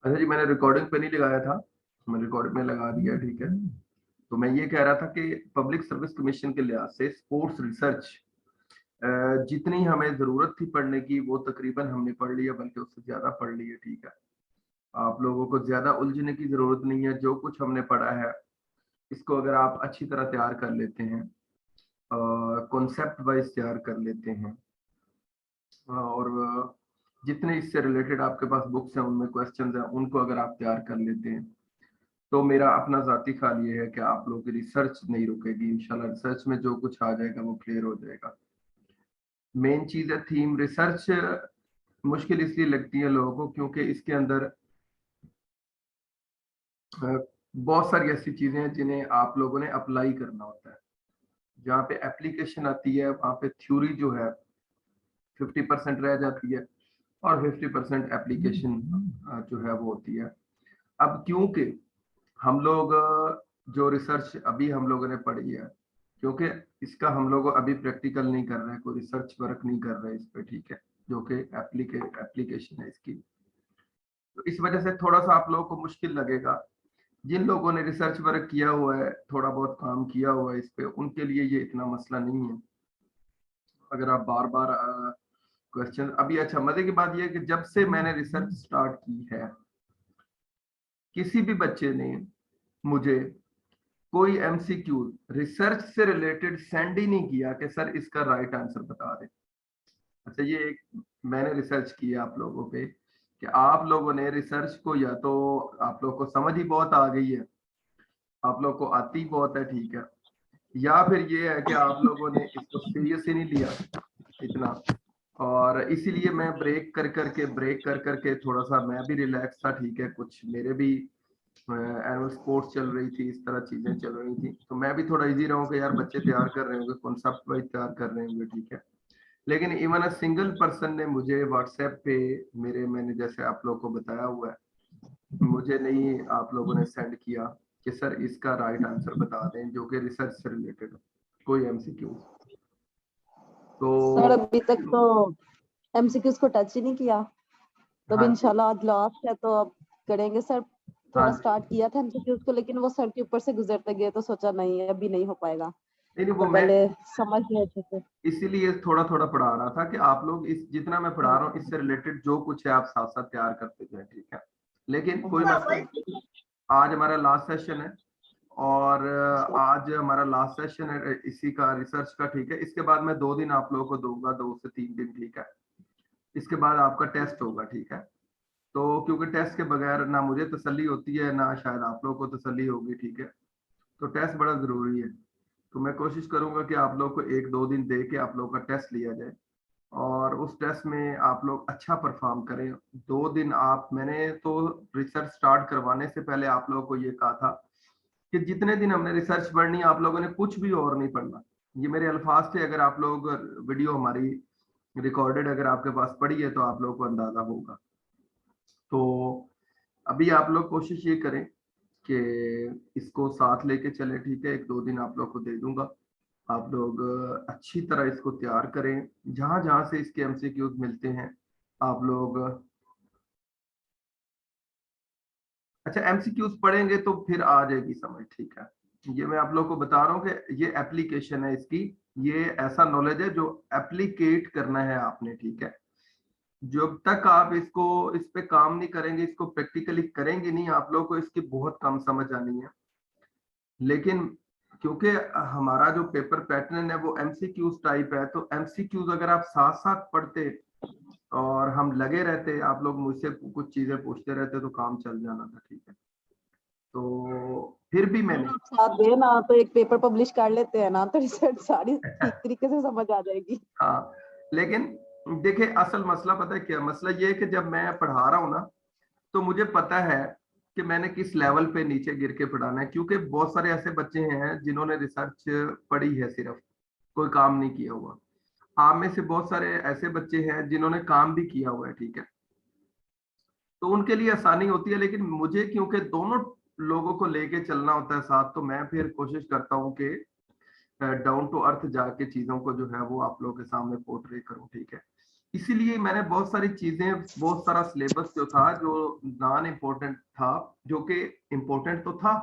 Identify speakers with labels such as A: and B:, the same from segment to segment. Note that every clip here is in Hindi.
A: अच्छा जी, मैंने रिकॉर्डिंग पे नहीं लगाया था, मैंने रिकॉर्डिंग में लगा दिया, ठीक है। तो मैं ये कह रहा था कि पब्लिक सर्विस कमीशन के लिहाज से स्पोर्ट्स रिसर्च जितनी हमें ज़रूरत थी पढ़ने की वो तकरीबन हमने पढ़ लिया, बल्कि उससे ज़्यादा पढ़ ली है, ठीक है। आप लोगों को ज़्यादा उलझने की ज़रूरत नहीं है, जो कुछ हमने पढ़ा है, इसको अगर आप अच्छी तरह तैयार कर लेते हैं, कॉन्सेप्ट वाइज़ तैयार कर लेते हैं, और जितने इससे रिलेटेड आपके पास बुक्स हैं, उनमें क्वेश्चंस हैं, उनको अगर आप तैयार कर लेते हैं, तो मेरा अपना ज़ाती ख्याल ये है कि आप लोगों की रिसर्च नहीं रुकेगी। इंशाल्लाह रिसर्च में जो कुछ आ जाएगा वो क्लियर हो जाएगा। मेन चीज़ है थीम। रिसर्च मुश्किल इसलिए लगती है लोगों को क्योंकि इसके अंदर बहुत सारी ऐसी चीज़ें हैं जिन्हें आप लोगों ने अप्लाई करना होता है। जहाँ पे एप्लीकेशन आती है वहाँ पे थ्योरी जो है 50% रह जाती है और 50% एप्लीकेशन जो है वो होती है। अब क्योंकि हम लोग जो रिसर्च अभी हम लोगों ने पढ़ी है, क्योंकि इसका हम लोग अभी प्रैक्टिकल नहीं कर रहे हैं, कोई रिसर्च वर्क नहीं कर रहे हैं इस पे, ठीक है, जो कि एप्लीकेशन है इसकी। तो इस वजह से थोड़ा-सा आप लोगों को मुश्किल लगेगा। जिन लोगों ने रिसर्च वर्क किया हुआ है, थोड़ा बहुत काम किया हुआ है इस पे, उनके लिए ये इतना मसला नहीं है। अगर आप बार-बार क्वेश्चन अभी अच्छा मज़े की बात ये है कि जब से मैंने रिसर्च स्टार्ट की है, किसी भी बच्चे ने मुझे कोई एमसीक्यू रिसर्च से रिलेटेड सेंड ही नहीं किया कि सर इसका राइट आंसर बता दें। अच्छा ये एक मैंने रिसर्च की है आप लोगों पे कि आप लोगों ने रिसर्च को या तो आप लोग को समझ ही बहुत आ गई है, आप लोग को आती बहुत है, ठीक है, या फिर ये है कि आप लोगों ने इसको सीरियस ही नहीं लिया इतना, और इसीलिए मैं ब्रेक कर करके थोड़ा सा मैं भी रिलैक्स था, ठीक है, कुछ मेरे भी एनुअल स्पोर्ट्स चल रही थी, इस तरह चीजें चल रही थी, तो मैं भी थोड़ा इजी रहूं कि यार बच्चे तैयार कर रहे होंगे, कॉन्सेप्ट वाइज तैयार कर रहे होंगे, ठीक है। लेकिन इवन अ सिंगल पर्सन ने मुझे व्हाट्सएप पे मेरे मैंने जैसे आप लोग को बताया हुआ है, मुझे नहीं आप लोगों ने सेंड किया कि सर इसका राइट आंसर बता दें जो कि रिसर्च से रिलेटेड कोई एमसीक्यू। तो
B: सर अभी तक तो एमसीक्यूज को टच ही नहीं किया, तो अब
A: हाँ जी,
B: इंशाल्लाह आज लास्ट है तो अब करेंगे सर।
A: हाँ
B: थोड़ा
A: जी,
B: स्टार्ट किया था एमसीक्यूज को, लेकिन वो सर के ऊपर से गुजरते गए तो सोचा नहीं है अभी नहीं हो पाएगा,
A: नहीं नहीं
B: तो
A: वो मैं
B: पहले समझ ले अच्छे से।
A: इसीलिए थोड़ा थोड़ा पढ़ा रहा था कि आप लोग इस जितना मैं पढ़ा रहा हूँ इससे रिलेटेड जो कुछ है आप साथ साथ तैयार करते जाए, ठीक है। लेकिन कोई मसला नहीं, आज हमारा लास्ट सेशन है, और आज हमारा लास्ट सेशन है इसी का रिसर्च का, ठीक है। इसके बाद मैं 2 दिन आप लोगों को दूंगा, 2 से 3 दिन, ठीक है। इसके बाद आपका टेस्ट होगा, ठीक है। तो क्योंकि टेस्ट के बगैर ना मुझे तसल्ली होती है ना शायद आप लोगों को तसल्ली होगी, ठीक है। तो टेस्ट बड़ा जरूरी है। तो मैं कोशिश करूंगा कि आप लोग को 1-2 दिन दे के आप लोग का टेस्ट लिया जाए, और उस टेस्ट में आप लोग अच्छा परफॉर्म करें। 2 दिन आप मैंने तो रिसर्च स्टार्ट करवाने से पहले आप लोगों को ये कहा था कि जितने दिन हमने रिसर्च पढ़नी आप लोगों ने कुछ भी और नहीं पढ़ना। ये मेरे अल्फाज थे, अगर आप लोग वीडियो हमारी रिकॉर्डेड अगर आपके पास पड़ी है तो आप लोगों को अंदाजा होगा। तो अभी आप लोग कोशिश ये करें कि इसको साथ लेके चले, ठीक है। 1-2 दिन आप लोग को दे दूंगा, आप लोग अच्छी तरह इसको तैयार करें, जहां जहां से इसके एमसीक्यूज मिलते हैं आप लोग अच्छा एमसीक्यूज पढ़ेंगे तो फिर आ जाएगी समझ, ठीक है। ये मैं आप लोग को बता रहा हूँ कि ये एप्लीकेशन है इसकी, ये ऐसा नॉलेज है जो एप्लीकेट करना है आपने, ठीक है। जब तक आप इसको इस पे काम नहीं करेंगे, इसको प्रैक्टिकली करेंगे नहीं, आप लोग को इसकी बहुत कम समझ आनी है। लेकिन क्योंकि हमारा जो पेपर पैटर्न है वो एमसीक्यूज टाइप है, तो एमसीक्यूज अगर आप साथ साथ पढ़ते और हम लगे रहते, आप लोग मुझसे कुछ चीजें पूछते रहते, तो काम चल जाना था, ठीक है। तो फिर भी मैंने
B: आप साथ दे ना तो एक पेपर पब्लिश कर लेते हैं ना, तो रिसर्च सारी ठीक तरीके से समझ आ जाएगी।
A: हाँ, लेकिन देखिए असल मसला पता है क्या मसला, ये है कि जब मैं पढ़ा रहा हूँ ना, तो मुझे पता है कि मैंने किस लेवल पे नीचे गिर के पढ़ाना है, क्योंकि बहुत सारे ऐसे बच्चे हैं जिन्होंने रिसर्च पढ़ी है सिर्फ, कोई काम नहीं किया हुआ। आप में से बहुत सारे ऐसे बच्चे हैं जिन्होंने काम भी किया हुआ है, ठीक है। तो उनके लिए आसानी होती है, लेकिन मुझे क्योंकि दोनों लोगों को लेके चलना होता है साथ, तो मैं फिर कोशिश करता हूँ कि डाउन टू अर्थ जाके चीजों को जो है वो आप लोगों के सामने पोर्ट्रे करूं, ठीक है। इसीलिए मैंने बहुत सारी चीजें, बहुत सारा सिलेबस जो था जो नॉन इम्पोर्टेंट था, जो कि इम्पोर्टेंट तो था,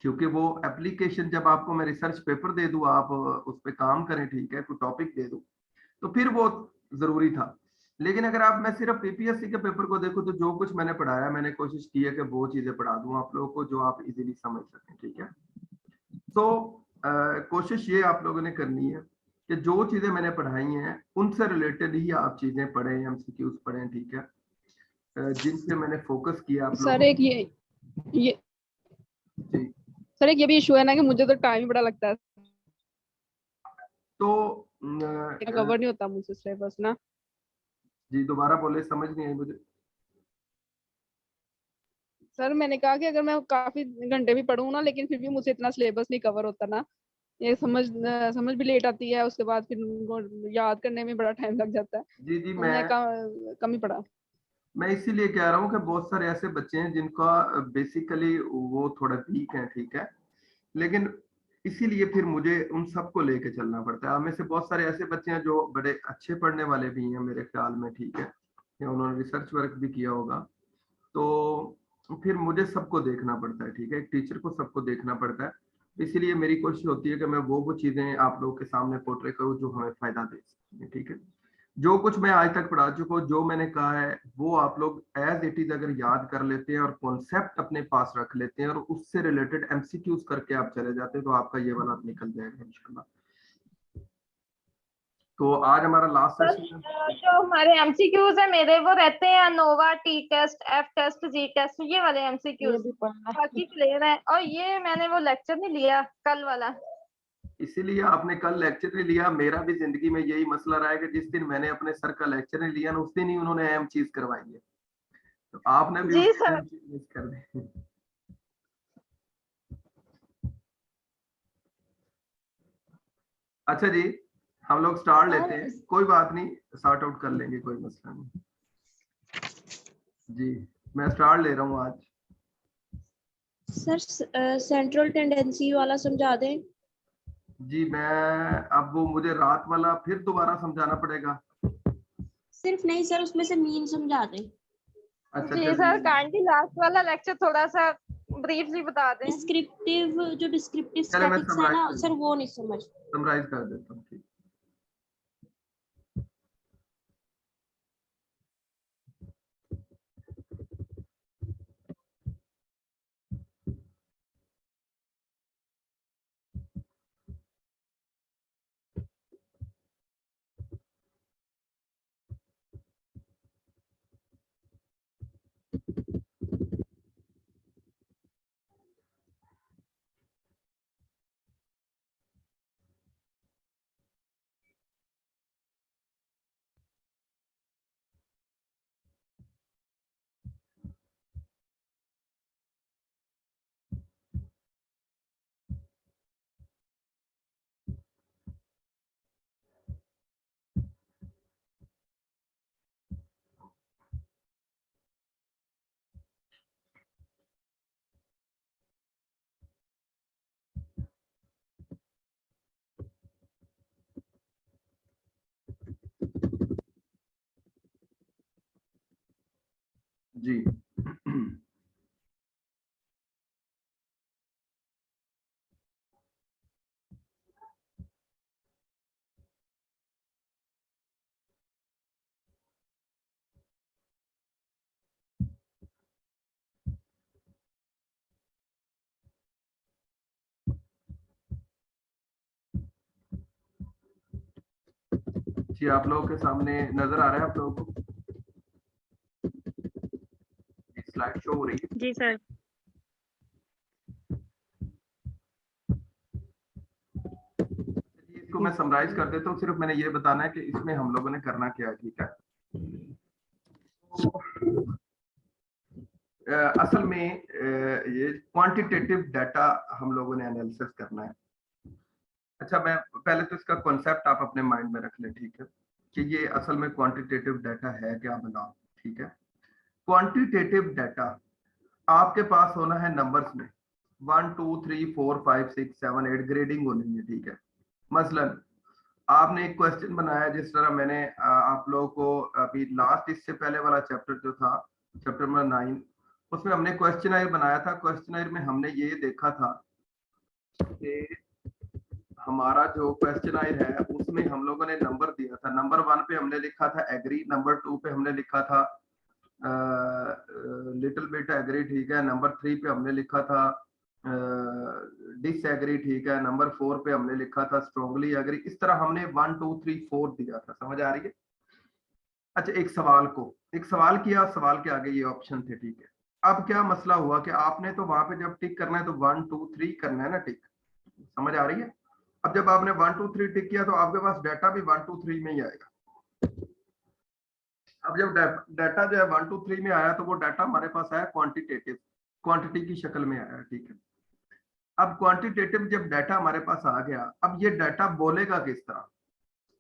A: क्योंकि वो एप्लीकेशन जब आपको मैं रिसर्च पेपर दे दूं, आप उस पर काम करें, ठीक है, कोई टॉपिक दे दूं, तो फिर वो जरूरी था। लेकिन अगर आप, मैं सिर्फ पीपीएससी के पेपर को देखूं, तो जो कुछ मैंने पढ़ाया, मैंने कोशिश की है कि वो चीजें पढ़ा दूं आप लोगों को जो आप इजीली समझ सकें, ठीक है। तो कोशिश ये आप लोगों ने करनी है कि जो चीजें मैंने पढ़ाई हैं उनसे रिलेटेड ही आप चीजें पढ़ें, एमसीक्यूज पढ़ें, ठीक है, जिन पे मैंने फोकस किया आप
C: सर
A: लोगों।
C: एक ये
A: जी,
C: सर एक ये भी इशू है ना कि मुझे तो टाइम बड़ा लगता है,
A: तो
C: कवर नहीं होता मुझसे सिलेबस ना।
A: जी दोबारा बोले, समझ नहीं आई मुझे।
C: सर मैंने कहा कि अगर मैं काफी घंटे भी पढूं ना, लेकिन फिर भी मुझसे इतना सिलेबस नहीं कवर होता ना, ये समझ भी लेट आती है, उसके बाद फिर उनको याद करने में बड़ा टाइम लग जाता है,
A: जी जी,
C: तो मैं कम ही पढ़ा।
A: मैं इसीलिए कह रहा हूँ कि बहुत सारे ऐसे बच्चे हैं जिनका बेसिकली वो थोड़ा वीक है, ठीक है, लेकिन इसीलिए फिर मुझे उन सबको लेके चलना पड़ता है। हमें से बहुत सारे ऐसे बच्चे हैं जो बड़े अच्छे पढ़ने वाले भी हैं मेरे ख्याल में, ठीक है, या उन्होंने रिसर्च वर्क भी किया होगा, तो फिर मुझे सबको देखना पड़ता है, ठीक है, एक टीचर को सबको देखना पड़ता है। इसीलिए मेरी कोशिश होती है कि मैं वो चीजें आप लोगों के सामने पोर्ट्रे करूँ जो हमें फायदा दे सकें, ठीक है। जो कुछ मैं आज तक पढ़ा चुका हूँ, जो मैंने कहा है, वो आप लोग एज इट इज अगर याद कर लेते हैं और कॉन्सेप्ट अपने पास रख लेते हैं और उससे रिलेटेड एमसीक्यूज करके आप चले जाते हैं, तो आपका ये वाला निकल जाएगा इंशाल्लाह। तो आज हमारा लास्ट सेशन है।
D: जो हमारे एमसीक्यूज है मेरे, वो रहते हैं ANOVA, T test, F test, G test, ये वाले
B: ये
D: एमसीक्यूज
B: भी पढ़ना है।
D: बाकी क्लियर है। और ये मैंने वो लेक्चर नहीं लिया कल वाला,
A: इसीलिए आपने कल लेक्चर नहीं लिया। मेरा भी जिंदगी में यही मसला रहा है कि जिस दिन मैंने अपने सर का लेक्चर नहीं लिया ना, उस दिन ही उन्होंने अहम चीज करवाई है, तो आपने भी
D: जी
A: उस
D: सर।
A: अहम चीज मिस कर दी। अच्छा जी, हम लोग स्टार्ट लेते हैं, कोई बात नहीं, सॉर्ट आउट कर लेंगे, कोई मसला नहीं। जी, मैं स्टार्ट ले रहा हूँ आज।
E: सर सेंट्रल टेंडेंसी वाला समझा दें।
A: जी, मैं अब वो मुझे रात वाला फिर दोबारा समझाना पड़ेगा।
E: सिर्फ नहीं सर, उसमें से मीन समझा दें।
A: अच्छा
D: जी
A: चलिए,
D: सर, काइंडली लास्ट वाला लेक्चर थोड़ा सा ब्रीफली बता दें।
E: डिस्क्रिप्टिव, जो डिस्क्रिप्टिव
A: चले मैं
E: स्टैटिक्स है ना सर, वो नहीं समझ।
A: समराइज कर देता हूँ, ठीक। जी जी, आप लोगों के सामने नजर आ रहा है आप लोगों को, स्लाइड शो हो रही है।
D: जी सर।
A: इसको मैं समराइज कर देता हूँ, सिर्फ मैंने ये बताना है कि इसमें हम लोगों ने करना क्या है, ठीक है। असल में ये क्वांटिटेटिव डाटा हम लोगों ने एनालिसिस करना है। अच्छा, मैं पहले तो इसका कॉन्सेप्ट आप अपने माइंड में रख लें, ठीक है, कि ये असल में क्वांटिटेटिव डाटा है क्या, बताओ, ठीक है। क्वांटिटेटिव डाटा आपके पास होना है नंबर्स में, 1 2 3 4 5 6 7 8 ग्रेडिंग होनी है, ठीक है। मसलन आपने एक क्वेश्चन बनाया, जिस तरह मैंने आप लोगों को अभी लास्ट इससे पहले वाला चैप्टर जो था, चैप्टर नंबर 9, उसमें हमने क्वेश्चनायर बनाया था। क्वेश्चनायर में हमने ये देखा था कि हमारा जो क्वेश्चनायर है उसमें हम लोगों ने नंबर दिया था। नंबर 1 पे हमने लिखा था एग्री, नंबर 2 पे हमने लिखा था लिटिल बिट एग्री, ठीक है। नंबर 3 पे हमने लिखा था डिसएग्री, ठीक है। नंबर 4 पे हमने लिखा था स्ट्रांगली एग्री। इस तरह हमने 1 2 3 4 दिया था, समझ आ रही है? अच्छा, एक सवाल किया, सवाल के आगे ये ऑप्शन थे, ठीक है। अब क्या मसला हुआ कि आपने तो वहां पे जब टिक करना है तो 1 2 3 करना है ना टिक, समझ आ रही है? अब जब आपने 1 2 3 टिक किया तो आपके पास डाटा भी 1 2 3 में ही आएगा। अब जब डाटा जो है 1 2 3 में आया तो वो डाटा हमारे पास आया क्वांटिटेटिव, क्वांटिटी की शक्ल में आया, ठीक है। अब क्वांटिटेटिव जब डाटा हमारे पास आ गया, अब ये डाटा बोलेगा किस तरह,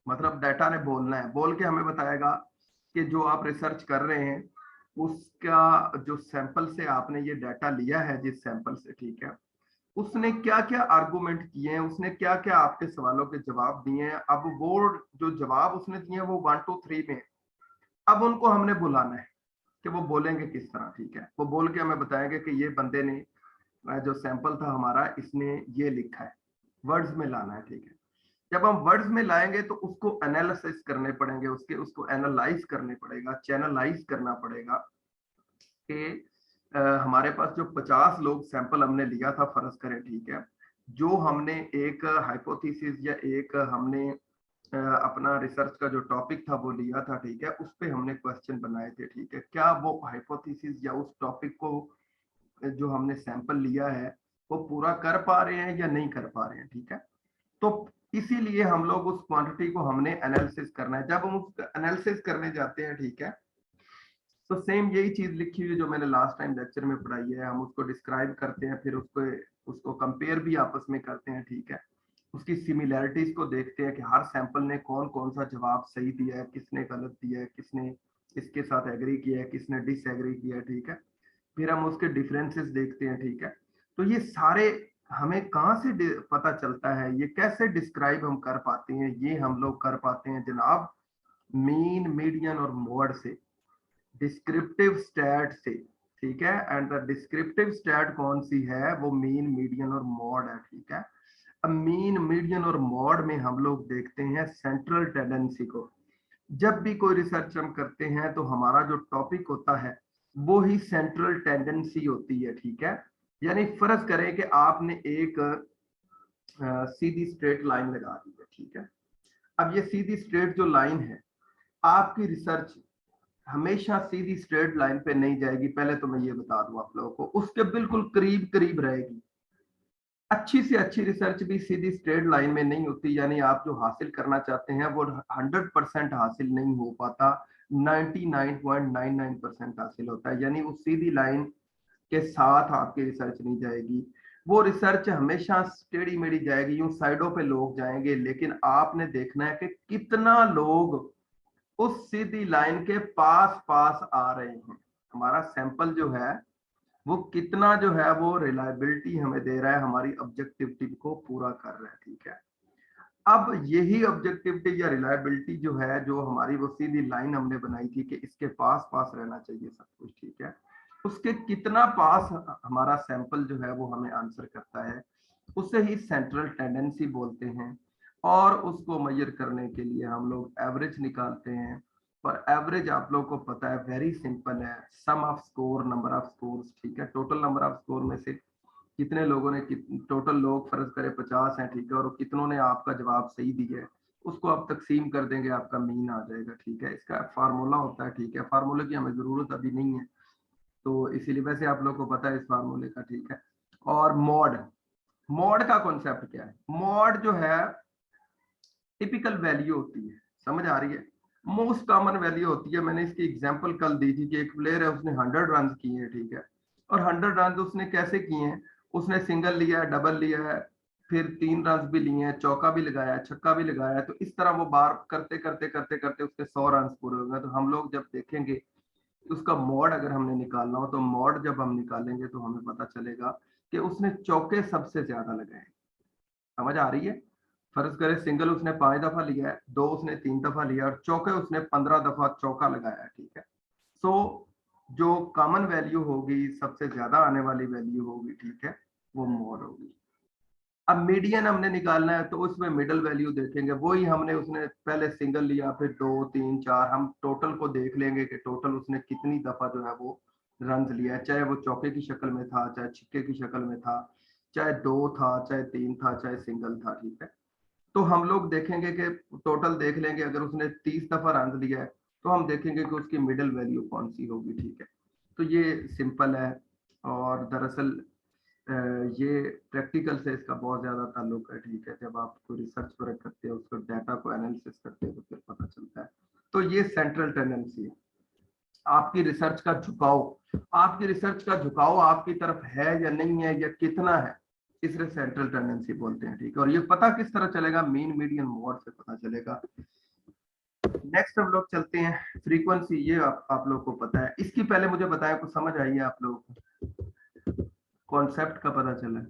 A: मतलब डाटा ने बोलना है, बोल के हमें बताएगा कि जो आप रिसर्च कर रहे हैं उसका जो सैंपल से आपने ये डाटा लिया है, जिस सैंपल से, ठीक है, उसने क्या क्या आर्गुमेंट किए हैं, उसने क्या क्या आपके सवालों के जवाब दिए हैं। अब वो जो जवाब उसने दिए हैं वो 1 2 3 में, अब उनको हमने बुलाना है कि वो बोलेंगे किस तरह, ठीक है। वो बोल के हमें बताएंगे कि ये बंदे ने जो सैंपल था हमारा, इसने ये लिखा है, वर्ड्स में लाना है, ठीक है। जब हम वर्ड्स में लाएंगे तो उसको एनालिसिस करने पड़ेंगे, उसको एनालाइज करने पड़ेगा, चैनलाइज करना पड़ेगा कि हमारे पास जो 50 लोग सैंपल हमने लिया था, फर्ज करें, ठीक है, जो हमने एक हाइपोथेसिस या एक हमने अपना रिसर्च का जो टॉपिक था वो लिया था, ठीक है, उस पे हमने क्वेश्चन बनाए थे, ठीक है। क्या वो हाइपोथेसिस या उस टॉपिक को जो हमने सैंपल लिया है वो पूरा कर पा रहे हैं या नहीं कर पा रहे हैं, ठीक है। तो इसीलिए हम लोग उस क्वांटिटी को हमने एनालिसिस करना है। जब हम उस एनालिसिस करने जाते हैं, ठीक है, तो सेम यही चीज लिखी हुई जो मैंने लास्ट टाइम लेक्चर में पढ़ाई है, हम उसको डिस्क्राइब करते हैं, फिर उसको कंपेयर भी आपस में करते हैं, ठीक है। उसकी सिमिलैरिटीज को देखते हैं कि हर सैंपल ने कौन कौन सा जवाब सही दिया है, किसने गलत दिया है, किसने इसके साथ एग्री किया है, किसने डिसएग्री किया है, ठीक है। फिर हम उसके डिफरेंसेस देखते हैं, ठीक है। तो ये सारे हमें कहाँ से पता चलता है, ये कैसे डिस्क्राइब हम कर पाते हैं, ये हम लोग कर पाते हैं जनाब मीन, मीडियन और मोड से, डिस्क्रिप्टिव स्टैट से, ठीक है। एंड द डिस्क्रिप्टिव स्टैट कौन सी है, वो मीन, मीडियन और मोड है, ठीक है। अब मीन, मीडियन और मोड में हम लोग देखते हैं सेंट्रल टेंडेंसी को। जब भी कोई रिसर्च हम करते हैं तो हमारा जो टॉपिक होता है वो ही सेंट्रल टेंडेंसी होती है, ठीक है। यानी फर्ज करें कि आपने एक सीधी स्ट्रेट लाइन लगा दी है, ठीक है। अब ये सीधी स्ट्रेट जो लाइन है, आपकी रिसर्च हमेशा सीधी स्ट्रेट लाइन पे नहीं जाएगी, पहले तो मैं ये बता दूं आप लोगों को, उसके बिल्कुल करीब करीब रहेगी। अच्छी से अच्छी रिसर्च भी सीधी स्ट्रेट लाइन में नहीं होती, यानी आप जो हासिल करना चाहते हैं वो 100% हासिल नहीं हो पाता, 99.99% हासिल होता है। यानी उस सीधी लाइन के साथ आपकी रिसर्च नहीं जाएगी, वो रिसर्च हमेशा टेढ़ी मेढ़ी जाएगी, यूं साइडों पे लोग जाएंगे। लेकिन आपने देखना है कि कितना लोग उस सीधी लाइन के पास पास आ रहे हैं, हमारा सैंपल जो है वो कितना जो है वो रिलायबिलिटी हमें दे रहा है, हमारी ऑब्जेक्टिविटी को पूरा कर रहा है, ठीक है। अब यही ऑब्जेक्टिविटी या रिलायबिलिटी जो है, जो हमारी वो सीधी लाइन हमने बनाई थी कि इसके पास पास रहना चाहिए सब कुछ, ठीक है, उसके कितना पास हमारा सैंपल जो है वो हमें आंसर करता है, उसे ही सेंट्रल टेंडेंसी बोलते हैं। और उसको मेजर करने के लिए हम लोग एवरेज निकालते हैं। और एवरेज आप लोग को पता है वेरी सिंपल है, sum of score, number of scores, ठीक है। टोटल नंबर ऑफ स्कोर में से कितने लोगों ने, टोटल लोग फर्ज करें 50 हैं, ठीक है, और कितनों ने आपका जवाब सही दिया है, उसको आप तकसीम कर देंगे, आपका मीन आ जाएगा, ठीक है। इसका फार्मूला होता है, ठीक है, फार्मूले की हमें जरूरत अभी नहीं है, तो इसीलिए वैसे आप लोग को पता है इस फार्मूले का, ठीक है। और मॉड, मॉड का कॉन्सेप्ट क्या है? मॉड जो है टिपिकल वैल्यू होती है, समझ आ रही है, मोस्ट कॉमन वैल्यू होती है। मैंने इसकी एग्जांपल कल दी थी कि एक प्लेयर है, उसने 100 रन किए हैं, ठीक है, और 100 रन उसने कैसे किए हैं, उसने सिंगल लिया है, डबल लिया है, फिर 3 रन भी लिए हैं, चौका भी लगाया है, छक्का भी लगाया है। तो इस तरह वो बार करते करते करते करते उसके 100 रन पूरे हो गए। तो हम लोग जब देखेंगे उसका मॉड अगर हमने निकालना हो, तो मॉड जब हम निकालेंगे तो हमें पता चलेगा कि उसने चौके सबसे ज्यादा लगाए, समझ आ रही है। फर्ज करें सिंगल उसने 5 दफा लिया है, दो उसने 3 दफा लिया और चौके उसने 15 दफा चौका लगाया है, ठीक है। सो जो कॉमन वैल्यू होगी, सबसे ज्यादा आने वाली वैल्यू होगी, ठीक है, वो मोर होगी। अब मीडियन हमने निकालना है तो उसमें मिडल वैल्यू देखेंगे, वही हमने उसने पहले सिंगल लिया, फिर 2 3 4, हम टोटल को देख लेंगे कि टोटल उसने कितनी दफा जो है वो रन लिया है, चाहे वो चौके की शक्ल में था, चाहे छिक्के की शक्ल में था, चाहे 2 था, चाहे 3 था, चाहे सिंगल था, ठीक है। तो हम लोग देखेंगे कि टोटल देख लेंगे, अगर उसने 30 दफा रन लिया है तो हम देखेंगे कि उसकी मिडिल वैल्यू कौन सी होगी, ठीक है। तो ये सिंपल है, और दरअसल ये प्रैक्टिकल से इसका बहुत ज्यादा ताल्लुक है, ठीक है। जब आप कोई रिसर्च वर्क करते हो, उसको डाटा को एनालिसिस करते हो तो फिर पता चलता है। तो ये सेंट्रल टेंडेंसी है। आपकी रिसर्च का झुकाव, आपकी रिसर्च का झुकाव आपकी तरफ है या नहीं है, या कितना है, इसे सेंट्रल टेंडेंसी बोलते हैं, ठीक है। और ये पता किस तरह चलेगा, मीन मीडियन मोड से पता चलेगा। नेक्स्ट हम लोग चलते हैं फ्रीक्वेंसी, ये आप लोग को पता है। इसकी पहले मुझे बताया, कुछ समझ आई है आप लोगों को, कॉन्सेप्ट का पता चला है?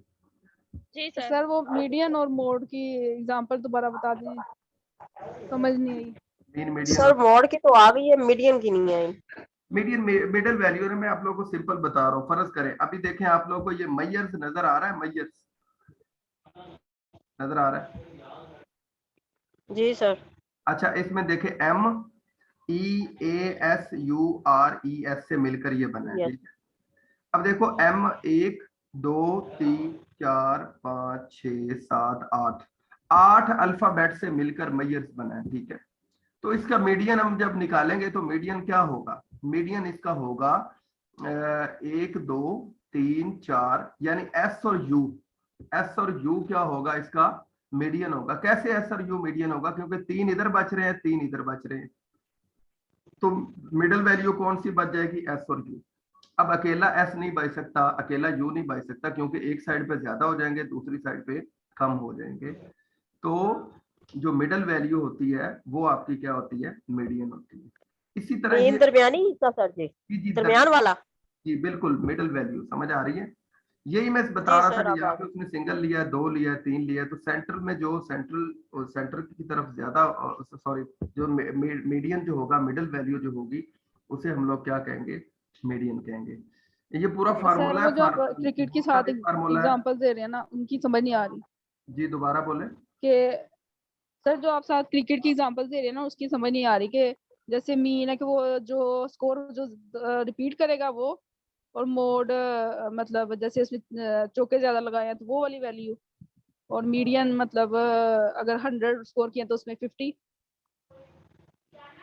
D: जी
C: सर वो मीडियन और मोड की एग्जांपल दोबारा बता दीजिए, समझ नहीं आई।
A: मीन मीडियन
F: सर मोड की तो आ गई है, मीडियन की नहीं आई।
A: मीडियन मिडिल वैल्यू है, मैं आप लोगों को सिंपल बता रहा हूँ। फर्ज करें अभी देखें आप लोगों को ये मैयर्स नजर आ रहा है, मैयर्स नजर आ रहा है?
F: जी सर।
A: अच्छा, इसमें देखें MEASURES से मिलकर ये बना है,
F: Yes.
A: ठीक है। अब देखो M 1 2 3 4 5 6 7 8 अल्फाबेट से मिलकर मैयर्स बना है, ठीक है। तो इसका मीडियन हम जब निकालेंगे तो मीडियन क्या होगा, मीडियन इसका होगा 1 2 3 4, यानी S और U क्या होगा, इसका मीडियन होगा। कैसे S और U मीडियन होगा, क्योंकि 3 इधर बच रहे हैं, 3 इधर बच रहे हैं, तो मिडिल वैल्यू कौन सी बच जाएगी, S और U। अब अकेला S नहीं बच सकता, अकेला U नहीं बच सकता, क्योंकि एक साइड पे ज्यादा हो जाएंगे, दूसरी साइड पे कम हो जाएंगे। तो जो मिडिल वैल्यू होती है वो आपकी क्या होती है, मीडियन होती है। इसी तरह ये
F: दरमियानी हिस्सा सर जी, दरमियान वाला।
A: जी बिल्कुल, मिडिल वैल्यू समझ आ रही है। यही मैं बता रहा था कि यहाँ पे उसने सिंगल लिया, 2 लिया, 3 लिया, तो सेंटर में जो सेंटर की तरफ ज्यादा, सॉरी, जो मीडियन जो होगा, मिडिल वैल्यू जो होगी, उसे हम लोग क्या कहेंगे, मीडियन कहेंगे। ये पूरा फार्मूला है,
C: जो आप क्रिकेट के साथ एग्जांपल दे रहे हैं ना, उनकी समझ नहीं आ रही।
A: जी दोबारा बोले
C: कि सर जो आप साथ क्रिकेट की एग्जांपल दे रहे हैं ना, उसकी समझ नहीं आ रही कि जैसे मीन है कि वो जो स्कोर जो रिपीट करेगा वो, और मोड मतलब जैसे इसमें चौके ज्यादा लगाए हैं तो वो वाली वैल्यू, और मीडियन मतलब अगर 100 स्कोर किए तो उसमें 50।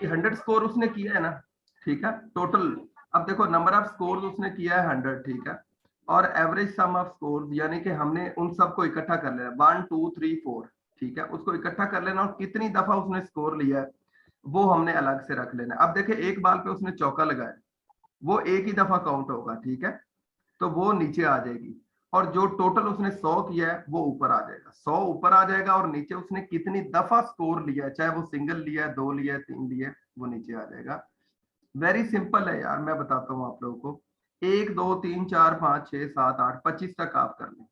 A: 100 स्कोर उसने किया है ना, ठीक है, टोटल। अब देखो नंबर ऑफ स्कोर उसने किया है 100, ठीक है, और एवरेज सम ऑफ स्कोर, यानी कि हमने उन सबको इकट्ठा कर लेना, 1 2 3 4, ठीक है, उसको इकट्ठा कर लेना, और कितनी दफा उसने स्कोर लिया है वो हमने अलग से रख लेना। अब देखे एक बाल पे उसने चौका लगाया, वो एक ही दफा काउंट होगा, ठीक है, तो वो नीचे आ जाएगी, और जो टोटल उसने 100 किया है वो ऊपर आ जाएगा, 100 ऊपर आ जाएगा, और नीचे उसने कितनी दफा स्कोर लिया है, चाहे वो सिंगल लिया है, 2 लिया है, 3 लिया है, वो नीचे आ जाएगा। वेरी सिंपल है यार, मैं बताता हूँ आप लोगों को। 1 2 3 4 5 6 7 8 25 तक आप कर लें,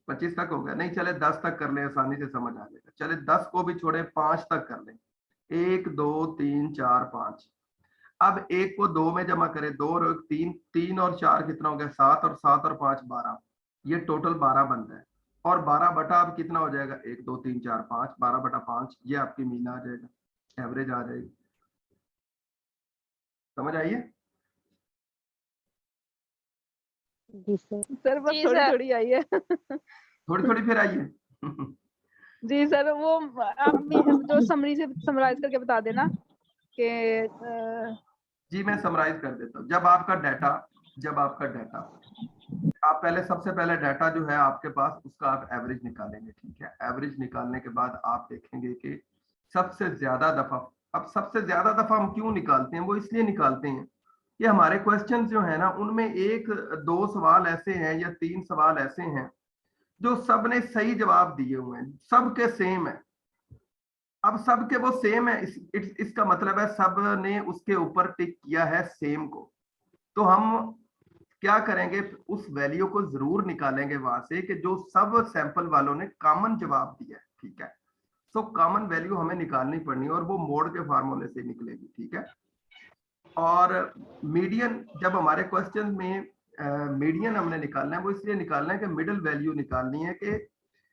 A: 25 तक हो गया, नहीं चले 10 तक कर लें, आसानी से समझ आ जाएगा। चले 10 को भी छोड़े, 5 तक कर लें, 1 2 3 4 5। अब 1 को 2 में जमा करें, 2 और 3, 3 और 4 कितना हो गया, 7, और 7 और 5 12, ये टोटल 12 बनता है। और 12 बटा अब कितना हो जाएगा, 1 2 3 4 5, 12 बटा 5, ये आपकी मीन आ जाएगा, एवरेज आ जाएगी। समझ आइए?
F: जी सर।
C: सर बस थोड़ी थोड़ी आई है।
A: थोड़ी थोड़ी फिर आइए।
C: जी सर, वो आप जो समरी से समराइज करके बता देना कि
A: जी मैं समराइज कर देता हूँ। जब आपका डाटा आप पहले, सबसे पहले डाटा जो है आपके पास, उसका आप एवरेज निकालेंगे, ठीक है। एवरेज निकालने के बाद आप देखेंगे कि सबसे ज्यादा दफा, अब सबसे ज्यादा दफा हम क्यों निकालते हैं, वो इसलिए निकालते हैं कि हमारे क्वेश्चन जो है ना, उनमें 1 2 सवाल ऐसे हैं या 3 सवाल ऐसे हैं जो सबने सही जवाब दिए हुए हैं, सबके सेम है। अब सबके वो सेम है, इसका मतलब है सब ने उसके ऊपर टिक किया है सेम को। तो हम क्या करेंगे, उस वैल्यू को जरूर निकालेंगे वहां से कि जो सब सैंपल वालों ने कॉमन जवाब दिया है, ठीक है। सो कॉमन वैल्यू हमें निकालनी पड़नी है और वो मोड के फार्मूले से निकलेगी, ठीक है। और मीडियन, जब हमारे क्वेश्चन में मीडियन हमने निकालना है, वो इसलिए निकालना है कि मिडिल वैल्यू निकालनी है कि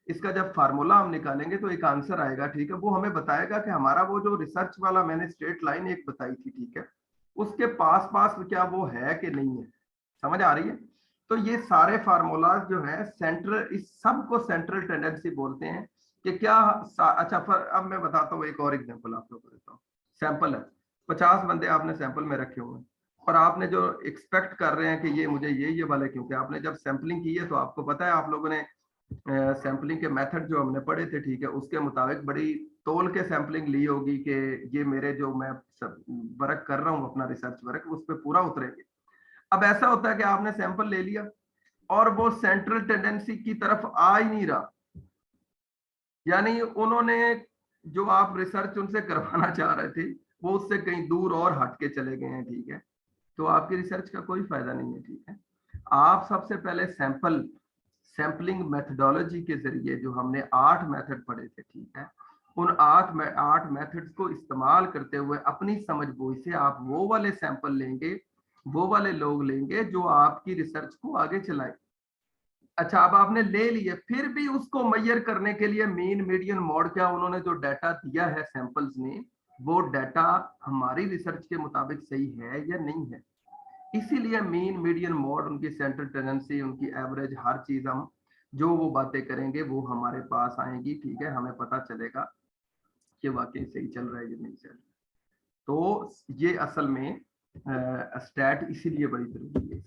A: इसका जब फार्मूला हम निकालेंगे तो एक आंसर आएगा, ठीक है। वो हमें बताएगा कि हमारा वो जो रिसर्च वाला मैंने स्ट्रेट लाइन एक बताई थी, ठीक है, उसके पास पास क्या वो है कि नहीं है, समझ आ रही है। तो ये सारे फार्मूलाज जो है सेंट्रल, इस सब को सेंट्रल टेंडेंसी बोलते हैं कि क्या अच्छा अब मैं बताता हूँ एक और एग्जांपल आप लोगों को देता हूँ। सैंपल है, 50 बंदे आपने सैंपल में रखे हुए हैं और आपने जो एक्सपेक्ट कर रहे हैं कि ये मुझे ये वाले, क्योंकि आपने जब सैंपलिंग की है तो आपको पता है, आप लोगों ने सैंपलिंग के मेथड जो हमने पढ़े थे, ठीक है, उसके मुताबिक बड़ी तोल के सैंपलिंग ली होगी कि ये मेरे जो मैं वर्क कर रहा हूँ अपना रिसर्च वर्क उस पर पूरा उतरेंगे। अब ऐसा होता है कि आपने सैंपल ले लिया और वो सेंट्रल टेंडेंसी की तरफ आ ही नहीं रहा, यानी उन्होंने जो आप रिसर्च उनसे करवाना चाह रहे थे वो उससे कहीं दूर और हट के चले गए हैं, ठीक है। तो आपकी रिसर्च का कोई फायदा नहीं है, ठीक है। आप सबसे पहले सैंपलिंग मेथडोलॉजी के जरिए जो हमने 8 मेथड पढ़े थे, ठीक है, उन 8 मेथड्स को इस्तेमाल करते हुए अपनी समझ बूझ से आप वो वाले सैंपल लेंगे, वो वाले लोग लेंगे जो आपकी रिसर्च को आगे चलाए। अच्छा, अब आपने ले लिए, फिर भी उसको मेजर करने के लिए मीन मीडियन मॉड, क्या उन्होंने जो डाटा दिया है सैंपल्स ने, वो डाटा हमारी रिसर्च के मुताबिक सही है या नहीं है। इसीलिए मीन मीडियन मॉड, उनकी सेंट्रल टेंडेंसी, उनकी एवरेज, हर चीज हम जो वो बातें करेंगे वो हमारे पास आएंगी, ठीक है। हमें पता चलेगा कि वाकई सही चल रहा है या नहीं चल रहा। तो ये असल में स्टैट इसीलिए बड़ी जरूरी है।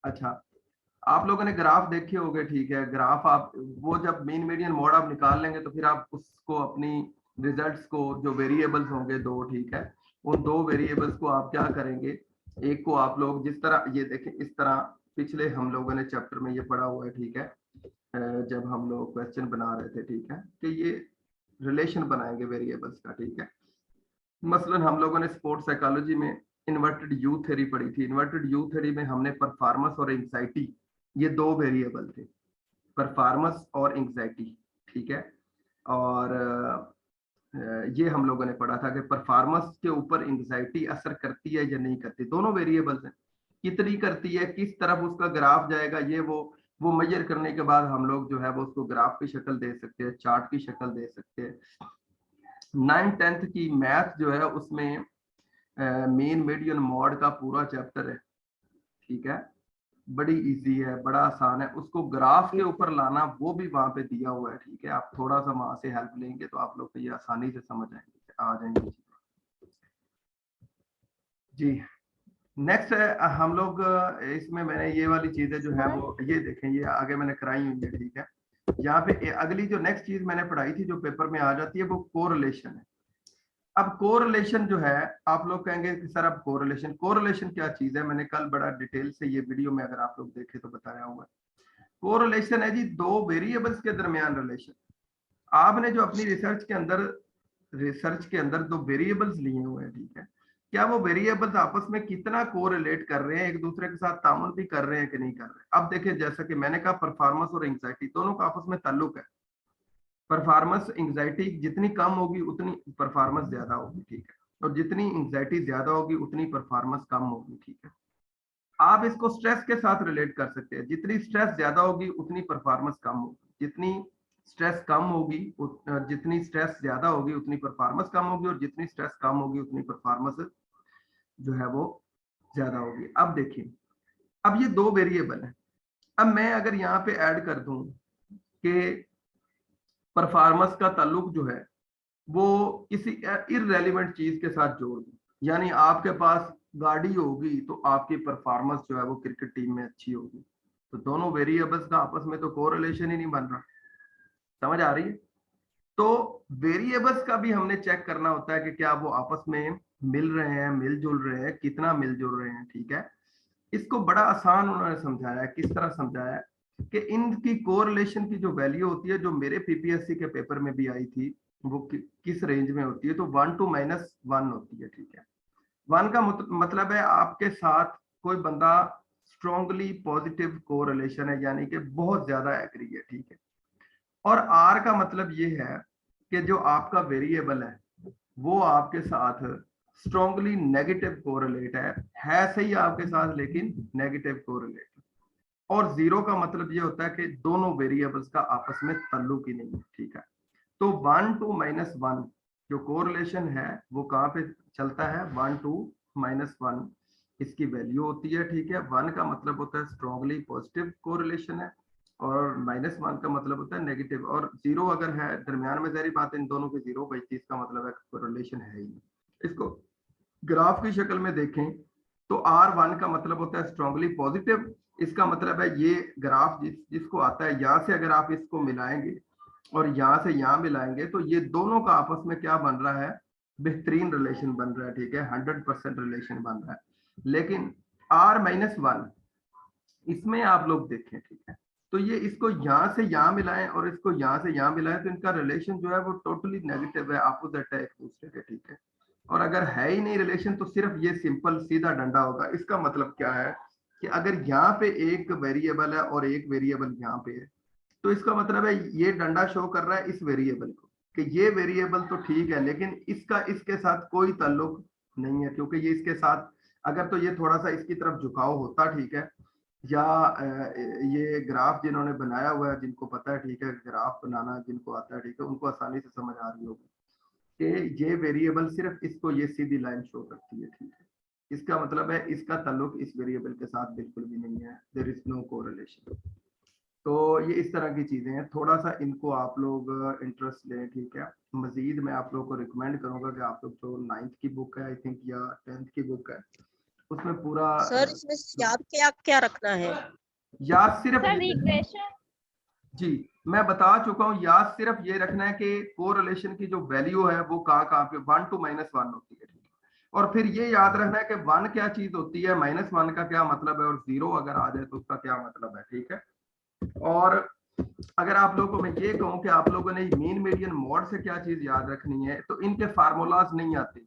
A: अच्छा, आप लोगों ने ग्राफ देखे होंगे, ठीक है। ग्राफ आप वो जब मीन मीडियन मॉड आप निकाल लेंगे तो फिर आप उसको अपनी रिजल्ट्स को, जो वेरिएबल्स होंगे 2, ठीक है, उन 2 वेरिएबल्स को आप क्या करेंगे, एक को आप लोग जिस तरह ये देखें, इस तरह पिछले हम लोगों ने चैप्टर में ये पढ़ा हुआ है, ठीक है, जब हम लोग क्वेश्चन बना रहे थे, ठीक है, कि ये रिलेशन बनाएंगे वेरिएबल्स का, ठीक है। मसलन हम लोगों ने स्पोर्ट्स साइकोलॉजी में इन्वर्टेड यू थ्योरी पढ़ी थी। इन्वर्टेड यू थ्योरी में हमने परफॉर्मेंस और एंग्जाइटी, ये 2 वेरिएबल थे, परफॉर्मेंस और एंग्जाइटी, ठीक है। और ये हम लोगों ने पढ़ा था कि परफॉर्मेंस के ऊपर एंग्जाइटी असर करती है या नहीं करती, दोनों वेरिएबल्स हैं, कितनी करती है, किस तरफ उसका ग्राफ जाएगा, ये वो मेजर करने के बाद हम लोग जो है वो उसको ग्राफ की शक्ल दे सकते हैं, चार्ट की शक्ल दे सकते हैं। 9th-10th की मैथ जो है उसमें मीन मीडियन मॉड का पूरा चैप्टर है, ठीक है, बड़ी इजी है, बड़ा आसान है, उसको ग्राफ के ऊपर लाना वो भी वहां पे दिया हुआ है, ठीक है। आप थोड़ा सा वहां से हेल्प लेंगे तो आप लोग को ये आसानी से समझ आ जाएंगे जी। नेक्स्ट है हम लोग, इसमें मैंने ये वाली चीजें जो है वो ये देखें, ये आगे मैंने कराई हुई है, ठीक है। यहाँ पे अगली जो नेक्स्ट चीज मैंने पढ़ाई थी जो पेपर में आ जाती है वो कोरिलेशन है। अब कोरिलेशन जो है, आप लोग कहेंगे कि सर अब कोरिलेशन क्या चीज है, मैंने कल बड़ा डिटेल से ये वीडियो में अगर आप लोग देखें तो बताया हुआ है। कोरिलेशन है जी 2 वेरिएबल्स के दरमियान रिलेशन। आपने जो अपनी रिसर्च के अंदर 2 वेरिएबल्स लिए हुए हैं, ठीक है, क्या वो वेरिएबल्स आपस में कितना कोरिलेट कर रहे हैं, एक दूसरे के साथ तामुल भी कर रहे हैं कि नहीं कर रहे। अब देखिए, जैसा कि मैंने कहा, परफॉर्मेंस और एंग्जाइटी दोनों का आपस में ताल्लुक है। परफॉर्मेंस, एंग्जाइटी जितनी कम होगी उतनी परफॉर्मेंस ज्यादा होगी, ठीक है, और जितनी एंग्जाइटी ज्यादा होगी उतनी परफॉर्मेंस कम होगी, ठीक है। आप इसको स्ट्रेस के साथ रिलेट कर सकते हैं, जितनी स्ट्रेस ज्यादा होगी उतनी परफॉर्मेंस कम होगी, जितनी स्ट्रेस कम होगी जितनी स्ट्रेस ज्यादा होगी उतनी परफॉर्मेंस कम होगी, और जितनी स्ट्रेस कम होगी उतनी परफॉर्मेंस जो है वो ज्यादा होगी। अब देखिए, अब ये 2 वेरिएबल है। अब मैं अगर यहाँ पे ऐड कर दूं कि परफॉर्मेंस का ताल्लुक जो है वो किसी इररेलेवेंट चीज के साथ जोड़ दूं, यानी आपके पास गाड़ी होगी तो आपकी परफॉर्मेंस जो है वो क्रिकेट टीम में अच्छी होगी, तो दोनों वेरिएबल्स का आपस में तो कोरिलेशन ही नहीं बन रहा, समझ आ रही है। तो वेरिएबल्स का भी हमने चेक करना होता है कि क्या वो आपस में मिल रहे हैं, मिलजुल रहे हैं, कितना मिलजुल रहे हैं, ठीक है। इसको बड़ा आसान उन्होंने समझाया है। किस तरह समझाया है कि इनकी कोरिलेशन की जो वैल्यू होती है, जो मेरे पीपीएससी के पेपर में भी आई थी, वो किस रेंज में होती है, तो 1 to -1 होती है, ठीक है। 1 का मतलब है आपके साथ कोई बंदा स्ट्रॉन्गली पॉजिटिव कोरिलेशन है, यानी कि बहुत ज्यादा एग्री है, ठीक है। और आर का मतलब ये है कि जो आपका वेरिएबल है वो आपके साथ स्ट्रॉन्गली नेगेटिव कोरिलेट है सही आपके साथ लेकिन नेगेटिव कोरिलेट। और जीरो का मतलब ये होता है कि दोनों वेरिएबल्स का आपस में ताल्लुक ही नहीं है, ठीक है। तो 1 to -1 जो कोरिलेशन है वो कहाँ पे चलता है, 1 to -1 इसकी वैल्यू होती है, ठीक है। 1 का मतलब होता है स्ट्रॉन्गली पॉजिटिव कोरिलेशन है और -1 का मतलब होता है नेगेटिव। और जीरो अगर है दरमियान में, जहरी बात इन दोनों के जीरो बचती, इसका मतलब है कोरिलेशन है ही नहीं। इसको ग्राफ की शक्ल में देखें तो R1 का मतलब होता है स्ट्रॉन्गली पॉजिटिव। इसका मतलब है ये ग्राफ जिसको आता है यहाँ से अगर आप इसको मिलाएंगे और यहाँ से यहाँ मिलाएंगे तो ये दोनों का आपस में क्या बन रहा है, बेहतरीन रिलेशन बन रहा है, ठीक है, 100% रिलेशन बन रहा है। लेकिन R-1 इसमें आप लोग देखें, ठीक है, तो ये इसको यहाँ से यहाँ मिलाएं और इसको यहाँ से यहाँ मिलाएं तो इनका रिलेशन जो है वो टोटली नेगेटिव है, अपोजिट है एक दूसरे के, ठीक है। और अगर है ही नहीं रिलेशन तो सिर्फ ये सिंपल सीधा डंडा होगा। इसका मतलब क्या है कि अगर यहाँ पे एक वेरिएबल है और एक वेरिएबल यहाँ पे है तो इसका मतलब है ये डंडा शो कर रहा है इस वेरिएबल को कि ये वेरिएबल तो ठीक है लेकिन इसका इसके साथ कोई ताल्लुक नहीं है, क्योंकि ये इसके साथ अगर तो ये थोड़ा सा इसकी तरफ झुकाव होता, ठीक है, या ये ग्राफ जिन्होंने बनाया हुआ है जिनको पता है, ठीक है, ग्राफ बनाना जिनको आता है, ठीक है, उनको आसानी से समझ आ रही होगी कि ये वेरिएबल सिर्फ इसको ये सीधी लाइन शो करती है, ठीक है। इसका मतलब है इसका ताल्लुक इस वेरिएबल के साथ बिल्कुल भी नहीं है, देयर इज नो कोरिलेशन। तो ये इस तरह की चीजें हैं, थोड़ा सा इनको आप लोग इंटरेस्ट लें, ठीक है। मजीद मैं आप लोगों को रिकमेंड करूंगा कि आप लोग जो 9th की बुक है आई थिंक या 10th की बुक है उसमें पूरा
F: सर इसमें याद क्या क्या रखना है?
A: याद सिर्फ
D: सर रिग्रेशन,
A: जी मैं बता चुका हूँ, याद सिर्फ ये रखना है कि कोरिलेशन की जो वैल्यू है वो कहाँ पे 1 to -1 होती है, ठीक है। और फिर ये याद रखना है कि 1 क्या चीज होती है, -1 का क्या मतलब है और 0 अगर आ जाए तो उसका क्या मतलब है, ठीक है। और अगर आप लोगों को मैं ये कहूं कि आप लोगों ने मीन मीडियन मोड से क्या चीज याद रखनी है, तो इनके फार्मूलाज नहीं आते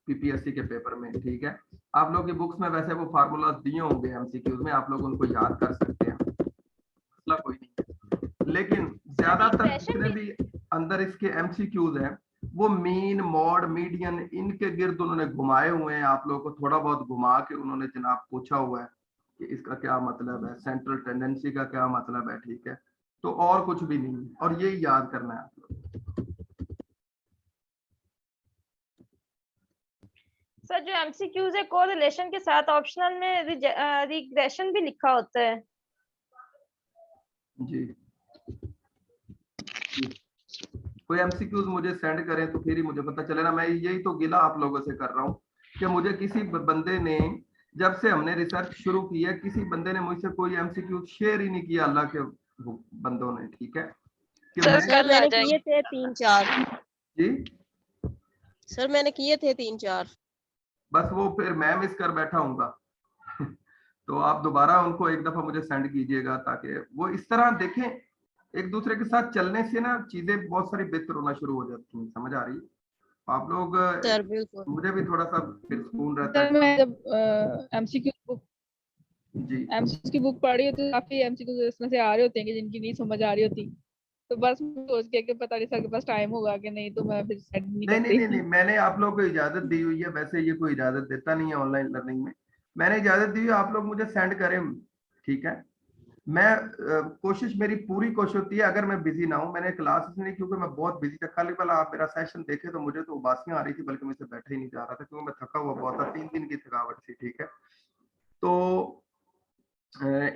A: पीपीएससी के पेपर में, ठीक है। आप लोग की बुक्स में वैसे वो फार्मूलाज दिए होंगे एमसीक्यूज में, आप लोग उनको याद कर सकते हैं, मसला कोई नहीं है। लेकिन ज्यादातर जितने भी अंदर इसके एमसीक्यूज हैं वो मीन मॉड मीडियन इनके गिर्द उन्होंने घुमाए हुए हैं, आप लोगों को थोड़ा बहुत घुमा के उन्होंने जनाब पूछा हुआ है कि इसका क्या मतलब है, सेंट्रल टेंडेंसी का क्या मतलब है, ठीक है। तो और कुछ भी नहीं, और ये याद करना है आप लोग।
D: सर जो एमसीक्यूज है कोरिलेशन के साथ ऑप्शनल में रिग्रेशन भी लिखा होता है।
A: जी कोई एमसीक्यूज मुझे सेंड करें तो फिर ही मुझे पता चले ना। मैं यही तो गिला आप लोगों से कर रहा हूँ कि मुझे किसी बंदे ने, जब से हमने रिसर्च शुरू की है, किसी बंदे ने मुझसे कोई एमसीक्यू शेयर ही नहीं किया, अल्लाह के बंदों ने, ठीक है। कि
F: सर मैंने किए थे 3-4
A: जी
F: सर मैंने किए थे 3-4,
A: बस वो फिर मैं मिस कर बैठा हूँगा तो आप दोबारा उनको एक दफा मुझे सेंड कीजिएगा ताकि वो इस तरह देखें, एक दूसरे के साथ चलने से ना चीजें बहुत सारी बेहतर होना शुरू हो जाती हैं, समझ आ रही है आप लोग?
F: सर बिल्कुल
A: मुझे भी थोड़ा सा फिर सुकून रहता है।
C: मैं जब एमसीक्यू बुक
A: जी
C: एमसीक्यू की बुक पढ़ी होती है, काफी एमसीक्यू इसमें से आ रहे होते हैं कि जिनकी नहीं समझ आ रही होती, तो बस सोच के कि पता नहीं सर के पास टाइम होगा कि नहीं, तो मैं फिर सेंड नहीं करती।
A: नहीं, मैंने आप लोगों को इजाजत दी हुई है, वैसे ये कोई इजाजत देता नहीं है ऑनलाइन लर्निंग में, मैंने इजाजत दी हुई है, आप लोग मुझे सेंड करें, ठीक है। मैं कोशिश, मेरी पूरी कोशिश होती है अगर मैं बिजी ना हूं, मैंने क्लासेस नहीं, क्योंकि मैं बहुत बिजी था, खाली वाला आप मेरा सेशन देखे तो मुझे तो उबासियां आ रही थी, बल्कि मुझसे बैठा ही नहीं जा रहा था क्योंकि मैं थका हुआ बहुत था, 3 दिन की थकावट थी, ठीक है। तो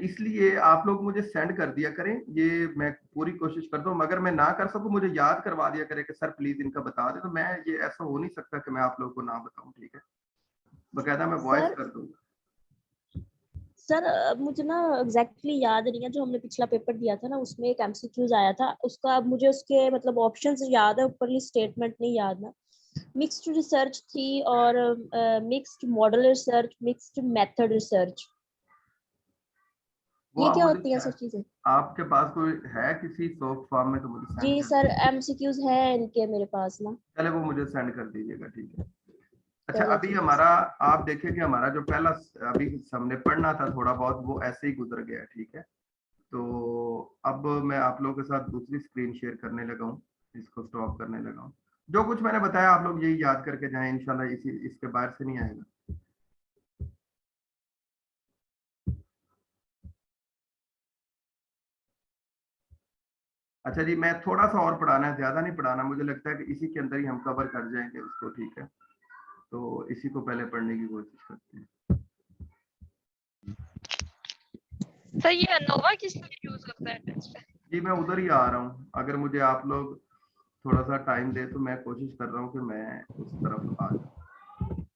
A: इसलिए आप लोग मुझे सेंड कर दिया करें, ये मैं पूरी कोशिश करता हूँ। अगर मैं ना कर सकूं मुझे याद करवा दिया करें कि सर प्लीज इनका बता दे, तो मैं, ये ऐसा हो नहीं सकता कि मैं आप लोगों को ना बताऊं, ठीक है, बकायदा मैं वॉइस कर दूंगा।
E: सर मुझे ना एग्जैक्टली याद नहीं है, जो हमने पिछला पेपर दिया था ना उसमें एक एमसीक्यूज आया था उसका, अब मुझे उसके मतलब ऑप्शंस याद है, ऊपरली स्टेटमेंट नहीं याद ना। मिक्स्ड रिसर्च थी और mixed model research, mixed method research, ये क्या होती है सर चीजें?
A: आपके पास कोई है किसी सॉफ्ट फॉर्म में तो मुझे सेंड
E: जी सर एमसीक्यूज है इनके मेरे पास ना।
A: चले वो मुझे सेंड कर दीजिएगा, ठीक है। अच्छा
E: चलो
A: अभी
E: ठीक है।
A: हमारा आप देखें कि हमारा जो पहला अभी हमने पढ़ना था थोड़ा बहुत वो ऐसे ही गुजर गया, ठीक है। तो अब मैं आप लोगों के साथ दूसरी स्क्रीन शेयर करने लगा हूँ, इसको स्टॉप करने लगा हूँ। जो कुछ मैंने बताया आप लोग यही याद करके जाएं, इंशाल्लाह इसके बाहर से नहीं आएगा। अच्छा जी, मैं थोड़ा सा और पढ़ाना है, ज्यादा नहीं पढ़ाना, मुझे लगता है कि इसी के अंदर ही हम कवर कर जाएंगे उसको, ठीक है। तो इसी को पहले पढ़ने की कोशिश करते हैं।
G: सर ये अनोवा किस लिए यूज होता है टेस्ट में?
A: जी मैं उधर ही आ रहा हूँ, अगर मुझे आप लोग थोड़ा सा टाइम दे तो मैं कोशिश कर रहा हूँ कि मैं उस तरफ आ जाऊँ।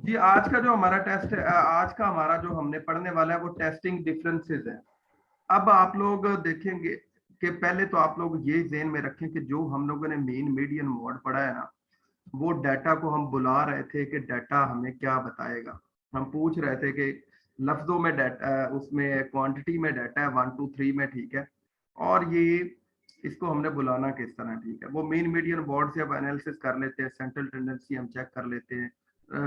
A: जी आज का जो हमारा टेस्ट है, आज का हमारा जो हमने पढ़ने वाला है वो टेस्टिंग डिफरेंसेस है। अब आप लोग देखेंगे कि पहले तो आप लोग ये ज़हन में रखें कि जो हम लोगों ने मीन मीडियन मॉड पढ़ा है ना, वो डाटा को हम बुला रहे थे कि डाटा हमें क्या बताएगा। हम पूछ रहे थे कि लफ्जों में डाटा, उसमें क्वांटिटी में डाटा है 1 2 3 में, ठीक है, और ये इसको हमने बुलाना किस तरह, ठीक है। वो मीन मीडियन मॉड से अब एनालिसिस कर लेते हैं, सेंट्रल टेंडेंसी हम चेक कर लेते हैं,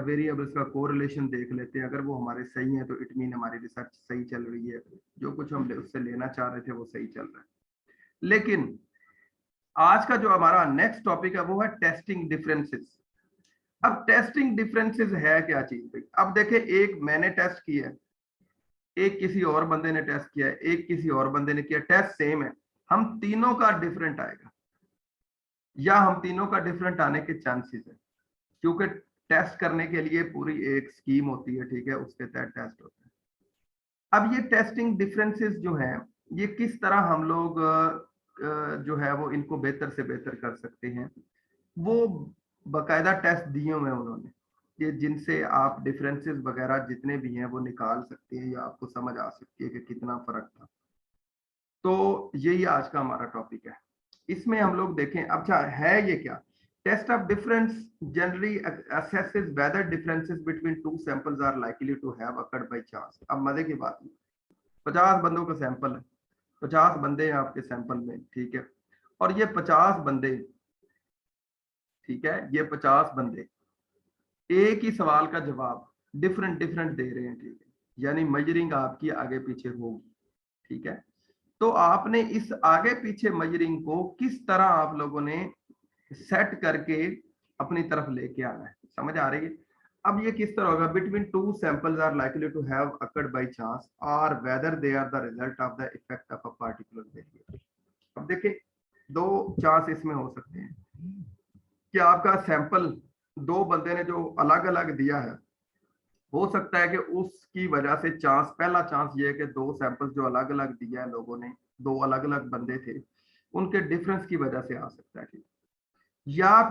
A: वेरिएबल्स का कोरिलेशन देख लेते हैं, अगर वो हमारे सही है तो इट मीन हमारी रिसर्च सही चल रही है, जो कुछ हम उससे लेना चाह रहे थे वो सही चल रहा है। लेकिन आज का जो हमारा नेक्स्ट टॉपिक है वो है टेस्टिंग डिफरेंसेस। अब टेस्टिंग डिफरेंसेस है क्या चीज भाई? अब देखें, एक मैंने टेस्ट किया है, एक किसी और बंदे ने टेस्ट किया है, एक किसी और बंदे ने किया, टेस्ट सेम है, हम तीनों का डिफरेंट आएगा या हम तीनों का डिफरेंट आने के चांसेस है, क्योंकि टेस्ट करने के लिए पूरी एक स्कीम होती है, ठीक है, उसके तहत टेस्ट होता है। अब ये टेस्टिंग डिफरेंसेस जो है, ये किस तरह हम लोग जो है वो इनको बेहतर से बेहतर कर सकते हैं, वो बाकायदा टेस्ट दिए हुए हैं उन्होंने, ये जिनसे आप डिफरेंसेस वगैरह जितने भी हैं वो निकाल सकते हैं या आपको समझ आ सकती है कि कितना फर्क था। तो यही आज का हमारा टॉपिक है। इसमें हम लोग देखें, अच्छा है ये क्या? Test of difference generally assesses whether differences between two samples are likely to have occurred by chance। अब मजे की बात है, 50 बंदों का सैंपल है, 50 बंदे हैं आपके सैंपल में, ठीक है, और ये 50 बंदे, ठीक है, ये 50 बंदे एक ही सवाल का जवाब डिफरेंट डिफरेंट दे रहे हैं, ठीक है, यानी मेजरिंग आपकी आगे पीछे होगी, ठीक है। तो आपने इस आगे पीछे मेजरिंग को किस तरह आप लोगों ने सेट करके अपनी तरफ लेके आना है, समझ आ रही है? अब ये किस तरह होगा? Between two samples are likely to have occurred by chance और whether they are the result of the effect of a particular variable. अब देखिए, दो चांस इसमें हो सकते हैं कि आपका सैंपल दो बंदे ने जो अलग अलग दिया है, हो सकता है कि उसकी वजह से चांस, पहला चांस ये है कि दो सैंपल्स जो अलग अलग दिया है लोगों ने, दो अलग अलग बंदे थे, उनके डिफरेंस की वजह से आ सकता है, ठीक। या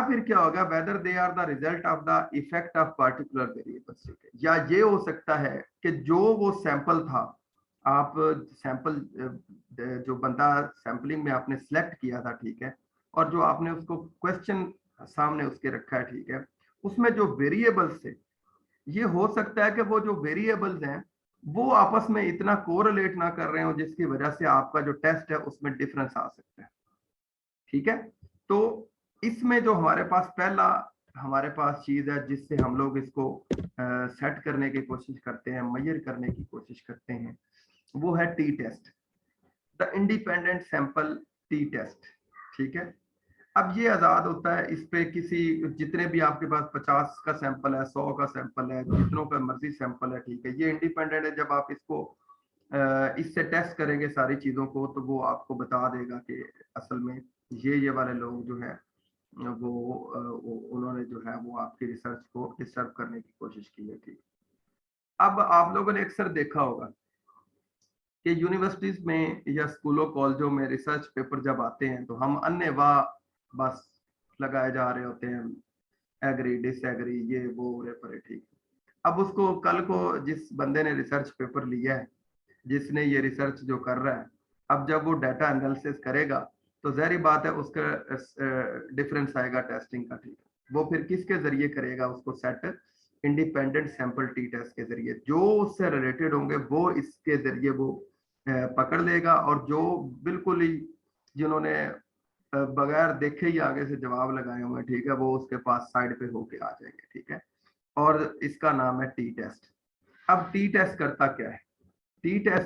A: फिर क्या होगा, whether they are the result of the effect of particular variables, ठीक है। या ये हो सकता है कि जो वो सैंपल था, आप सैंपल जो बंदा सैंपलिंग में आपने सिलेक्ट किया था, ठीक है, और जो आपने उसको क्वेश्चन सामने उसके रखा है, ठीक है, उसमें जो वेरिएबल्स थे, ये हो सकता है कि वो जो वेरिएबल्स हैं वो आपस में इतना कोरिलेट ना कर रहे हो जिसकी वजह से आपका जो टेस्ट है उसमें डिफरेंस आ सकता है, ठीक है। तो इसमें जो हमारे पास पहला हमारे पास चीज है जिससे हम लोग इसको सेट करने की कोशिश करते हैं, मेजर करने की कोशिश करते हैं, वो है T test, the independent sample T test, ठीक है। अब ये आजाद होता है, इस पे किसी जितने भी आपके पास 50 का सैंपल है, 100 का सैंपल है, जितनों का मर्जी सैंपल है, ठीक है, ये इंडिपेंडेंट है। जब आप इसको इससे टेस्ट करेंगे सारी चीजों को, तो वो आपको बता देगा कि असल में ये वाले लोग जो है वो उन्होंने जो है वो आपकी रिसर्च को डिस्टर्ब करने की कोशिश की है, ठीक। अब आप लोगों ने अक्सर देखा होगा कि यूनिवर्सिटीज में या स्कूलों कॉलेजों में रिसर्च पेपर जब आते हैं तो हम अन्य वाह बस लगाए जा रहे होते हैं, एग्री डिसएग्री ये वो रेफर, ठीक। अब उसको कल को जिस बंदे ने रिसर्च पेपर लिया है, जिसने ये रिसर्च जो कर रहा है, अब जब वो डाटा एनालिसिस करेगा तो जाहिर बात है उसका डिफरेंस आएगा टेस्टिंग का, ठीक है। वो फिर किसके जरिए करेगा उसको set? Independent sample T test के जरिए। जो उससे रिलेटेड होंगे वो इसके जरिए वो पकड़ लेगा, और जो बिल्कुल ही जिन्होंने बगैर देखे ही आगे से जवाब लगाए हुए, ठीक है, वो उसके पास साइड पे होके आ जाएंगे, ठीक है। और इसका नाम है टी टेस्ट। अब टी टेस्ट करता क्या है? T test